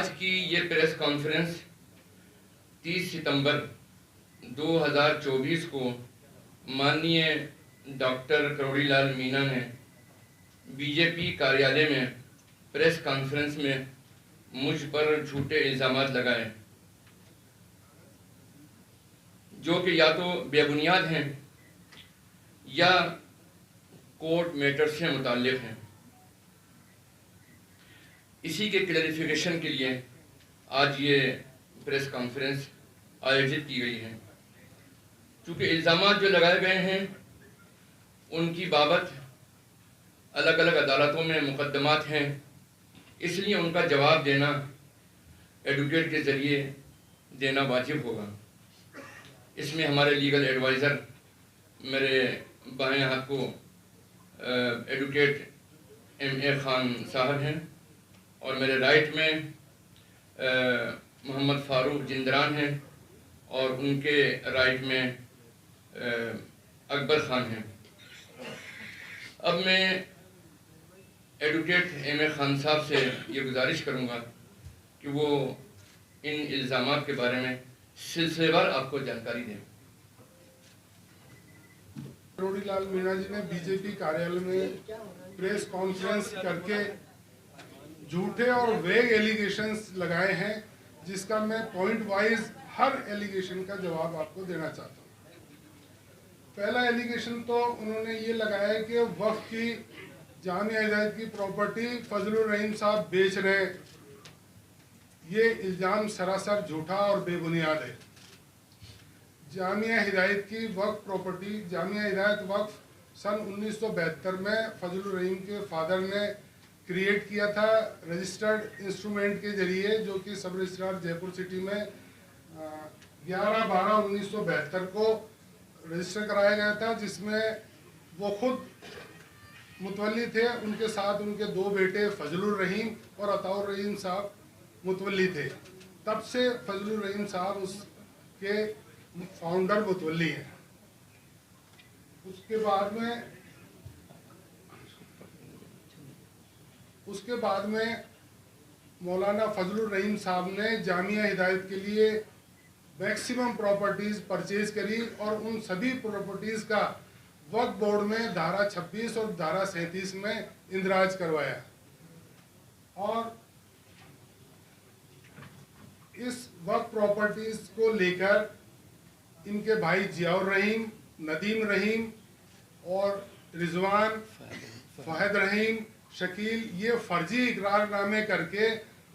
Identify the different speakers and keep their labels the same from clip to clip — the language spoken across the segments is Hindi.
Speaker 1: आज की ये प्रेस कॉन्फ्रेंस 30 सितंबर 2024 को माननीय डॉक्टर करोड़ीलाल मीणा ने बीजेपी कार्यालय में प्रेस कॉन्फ्रेंस में मुझ पर झूठे इल्ज़ाम लगाए, जो कि या तो बेबुनियाद हैं या कोर्ट मैटर से मुताल्लिक़ हैं। इसी के क्लैरिफिकेशन के लिए आज ये प्रेस कॉन्फ्रेंस आयोजित की गई है। चूँकि इल्ज़ाम जो लगाए गए हैं उनकी बाबत अलग अलग अदालतों में मुकदमात हैं, इसलिए उनका जवाब देना एडवोकेट के ज़रिए देना वाजिब होगा। इसमें हमारे लीगल एडवाइज़र मेरे बाएं हाथ को एडवोकेट M.A. खान साहब हैं और मेरे राइट में मोहम्मद फ़ारूक जिंदरान हैं और उनके राइट में अकबर ख़ान हैं। अब मैं एडवोकेट M.A. खान साहब से ये गुजारिश करूँगा कि वो इन इल्ज़ामात के बारे में सिलसिलेवार आपको जानकारी दें।
Speaker 2: करोड़ीलाल मीणा जी ने बीजेपी कार्यालय में प्रेस कॉन्फ्रेंस करके झूठे और वेग एलिगेशंस लगाए हैं, जिसका मैं पॉइंट वाइज हर एलिगेशन का जवाब आपको देना चाहता हूँ। पहला एलिगेशन तो उन्होंने ये लगाया कि वक्फ की जामिया हिदायत की प्रॉपर्टी फजलुर रहीम साहब बेच रहे हैं। ये इल्ज़ाम सरासर झूठा और बेबुनियाद है। जामिया हिदायत की वक्फ प्रॉपर्टी, जामिया हिदायत वक्फ सन 1972 में फजलुर रहीम के फादर ने क्रिएट किया था रजिस्टर्ड इंस्ट्रूमेंट के जरिए, जो कि सब रजिस्ट्रार जयपुर सिटी में 11/12/1972 को रजिस्टर कराया गया था, जिसमें वो खुद मुतवल्ली थे। उनके साथ उनके दो बेटे फजलुर रहीम और अताउर रहीम साहब मुतवल्ली थे। तब से फजलुर रहीम साहब उसके फाउंडर मुतवल्ली हैं। उसके बाद में मौलाना फजलुर रहीम साहब ने जामिया हिदायत के लिए मैक्सिमम प्रॉपर्टीज़ परचेज करी और उन सभी प्रॉपर्टीज़ का वक्फ बोर्ड में धारा 26 और धारा 37 में इंदराज करवाया। और इस वक्फ प्रॉपर्टीज़ को लेकर इनके भाई जियाउर रहीम, नदीम रहीम और रिजवान, फहद रहीम, शकील, ये फर्जी इकरारनामे करके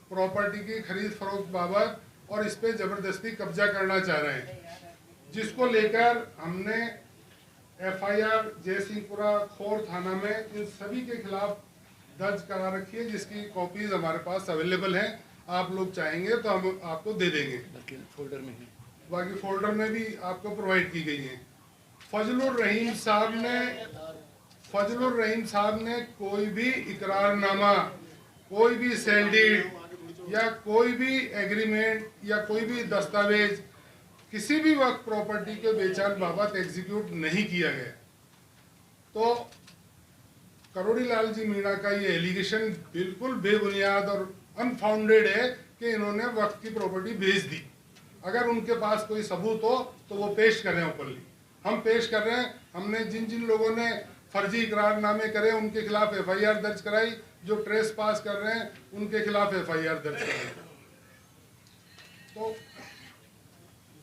Speaker 2: प्रॉपर्टी की खरीद फरोख्त बाबत और इस पे ज़बरदस्ती कब्जा करना चाह रहे हैं, जिसको लेकर हमने FIR जयसिंहपुरा खोर थाना में इन सभी के खिलाफ दर्ज करा रखी है, जिसकी कॉपीज हमारे पास अवेलेबल हैं। आप लोग चाहेंगे तो हम आपको दे देंगे। बाकी फोल्डर में भी आपको प्रोवाइड की गई है। फजलुर रहीम साहब ने कोई भी इकरारनामा, कोई भी सेल डीड या कोई भी एग्रीमेंट या कोई भी दस्तावेज किसी भी वक्त प्रॉपर्टी के बेचान बाबत एग्जीक्यूट नहीं किया गया। तो करोड़ीलाल जी मीणा का ये एलिगेशन बिल्कुल बेबुनियाद और अनफाउंडेड है कि इन्होंने वक्त की प्रॉपर्टी बेच दी। अगर उनके पास कोई सबूत हो तो वो पेश कर रहे हैं ओपनली। हम पेश कर रहे हैं। हमने जिन जिन लोगों ने फर्जी इकरारनामे करे उनके खिलाफ FIR दर्ज कराई, जो ट्रेस पास कर रहे हैं उनके खिलाफ FIR दर्ज कराई। तो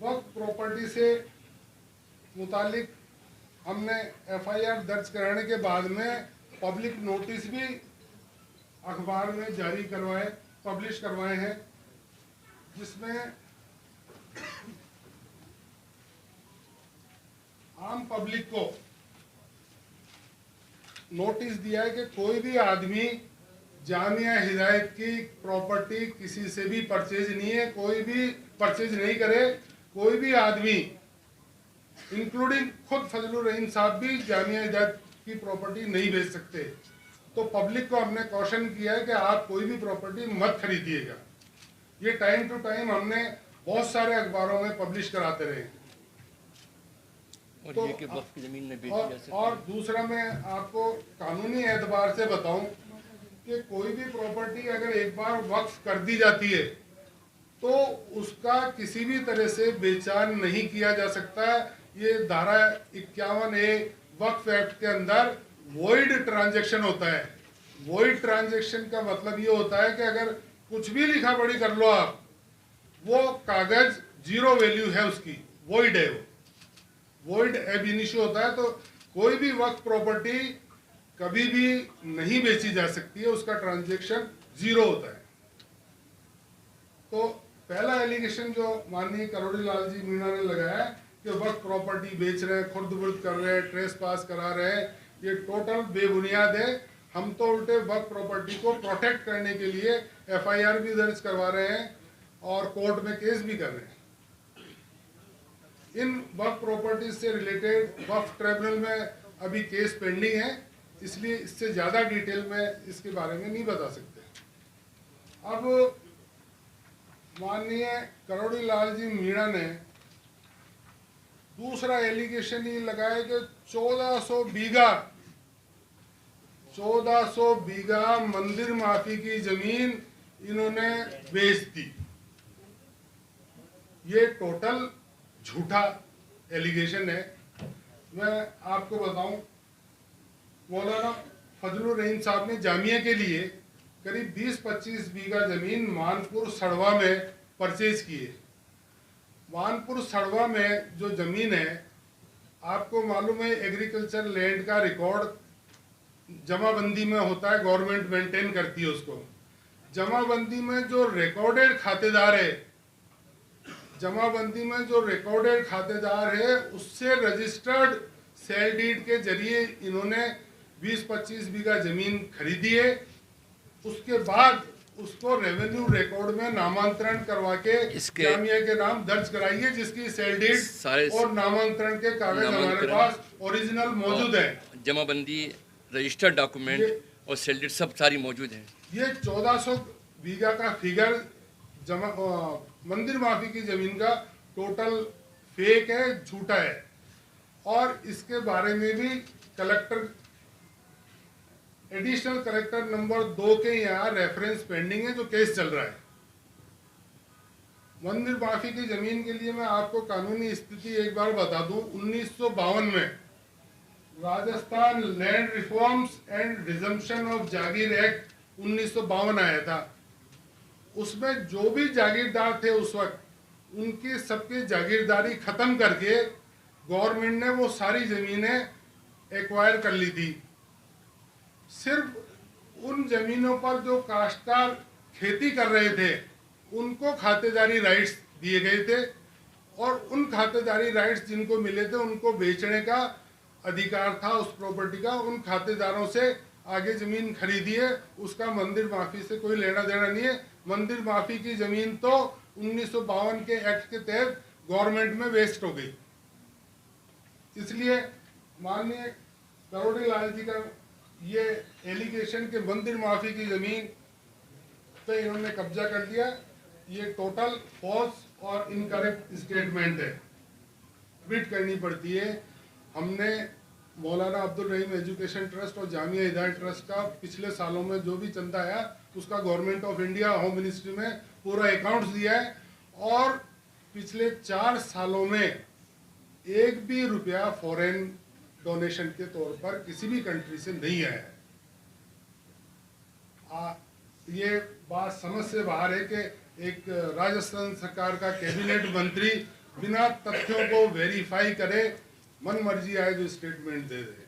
Speaker 2: वक्फ प्रॉपर्टी से मुतालिक हमने FIR दर्ज कराने के बाद में पब्लिक नोटिस भी अखबार में जारी पब्लिश करवाए हैं, जिसमें आम पब्लिक को नोटिस दिया है कि कोई भी आदमी जामिया हिदायत की प्रॉपर्टी किसी से भी परचेज नहीं है, कोई भी परचेज नहीं करे। कोई भी आदमी इंक्लूडिंग खुद फजलुर रहीम साहब भी जामिया हिदायत की प्रॉपर्टी नहीं बेच सकते। तो पब्लिक को हमने कॉशन किया है कि आप कोई भी प्रॉपर्टी मत खरीदिएगा। ये टाइम टू टाइम हमने बहुत सारे अखबारों में पब्लिश कराते रहे।
Speaker 1: और
Speaker 2: तो
Speaker 1: ये कि वक्फ की ज़मीन में बेची जा सकती है।
Speaker 2: और दूसरा मैं आपको कानूनी एतबार से बताऊं कि कोई भी प्रॉपर्टी अगर एक बार वक्फ कर दी जाती है तो उसका किसी भी तरह से बेचान नहीं किया जा सकता। ये धारा 51A वक्फ एक्ट के अंदर वॉइड ट्रांजैक्शन होता है। वॉइड ट्रांजैक्शन का मतलब ये होता है कि अगर कुछ भी लिखा पढ़ी कर लो आप, वो कागज जीरो वैल्यू है उसकी, वॉइड है वो, वॉइड एब इनिशियो होता है। तो कोई भी वक्फ प्रॉपर्टी कभी भी नहीं बेची जा सकती है, उसका ट्रांजैक्शन जीरो होता है। तो पहला एलिगेशन जो माननीय करोड़ी लाल जी मीणा ने लगाया कि वक्फ प्रॉपर्टी बेच रहे हैं, खुर्द-बुर्द कर रहे हैं, ट्रेस पास करा रहे हैं, ये टोटल बेबुनियाद है। हम तो उल्टे वक्फ प्रॉपर्टी को प्रोटेक्ट करने के लिए FIR भी दर्ज करवा रहे हैं और कोर्ट में केस भी कर रहे हैं। इन वक्फ प्रॉपर्टी से रिलेटेड वक्फ ट्रिब्यूनल में अभी केस पेंडिंग है, इसलिए इससे ज़्यादा डिटेल में इसके बारे में नहीं बता सकते। अब माननीय करोड़ी लाल जी मीणा ने दूसरा एलिगेशन ये लगाया कि 1400 बीघा मंदिर माफी की जमीन इन्होंने बेच दी। ये टोटल झूठा एलिगेशन है। मैं आपको बताऊं, मौलाना फजलुर रहीम साहब ने जामिया के लिए करीब 20-25 बीघा जमीन मानपुर सड़वा में परचेज की है। मानपुर सड़वा में जो जमीन है, आपको मालूम है एग्रीकल्चर लैंड का रिकॉर्ड जमाबंदी में होता है, गवर्नमेंट मेंटेन करती है उसको। जमाबंदी में जो रिकॉर्डेड खातेदार है, जमाबंदी में जो रिकॉर्डेड खातेदार है, उससे रजिस्टर्ड सेल डीड के जरिए इन्होंने 20-25 बीघा जमीन खरीदी है। उसके बाद उसको रेवेन्यू रिकॉर्ड में नामांतरण करवा के जामिया के नाम दर्ज कराइए, जिसकी सेल डीड और नामांतरण के कागज हमारे पास ओरिजिनल मौजूद है।
Speaker 1: जमाबंदी, रजिस्टर्ड डॉक्यूमेंट और सेल डीड सब सारी मौजूद है।
Speaker 2: ये 1400 बीघा का फिगर मंदिर माफी की जमीन का टोटल फेक है, झूठा है। और इसके बारे में भी कलेक्टर, एडिशनल कलेक्टर नंबर 2 के यहाँ रेफरेंस पेंडिंग है, जो केस चल रहा है। मंदिर माफी की जमीन के लिए मैं आपको कानूनी स्थिति एक बार बता दूं। 1952 में Rajasthan land reforms and resumption of Jagir act 1952 आया था। उसमें जो भी जागीरदार थे उस वक्त, उनकी सबकी जागीरदारी खत्म करके गवर्नमेंट ने वो सारी जमीनें एक्वायर कर ली थी। सिर्फ उन जमीनों पर जो काश्तकार खेती कर रहे थे उनको खातेदारी राइट्स दिए गए थे, और उन खातेदारी राइट्स जिनको मिले थे उनको बेचने का अधिकार था उस प्रॉपर्टी का। उन खातेदारों से आगे जमीन खरीदी है, उसका मंदिर माफी से कोई लेना देना नहीं है। मंदिर माफी की जमीन तो 1952 के एक्ट के तहत गवर्नमेंट में वेस्ट हो गई। इसलिए माननीय करोड़ी लाल जी का ये एलिगेशन के मंदिर माफी की जमीन पे इन्होंने कब्जा कर लिया, ये टोटल फॉल्स और इनकरेक्ट स्टेटमेंट है, ट्वीट करनी पड़ती है। हमने मौलाना अब्दुल रहीम एजुकेशन ट्रस्ट और जामिया हिदायत ट्रस्ट का पिछले सालों में जो भी चंदा आया उसका government of India home ministry में पूरा अकाउंट्स दिया है, और पिछले 4 सालों में एक भी रुपया फॉरेन डोनेशन के तौर पर किसी भी कंट्री से नहीं आया है। ये बात समझ से बाहर है कि एक राजस्थान सरकार का कैबिनेट मंत्री बिना तथ्यों को वेरीफाई करे मन मर्जी आए जो स्टेटमेंट दे दे।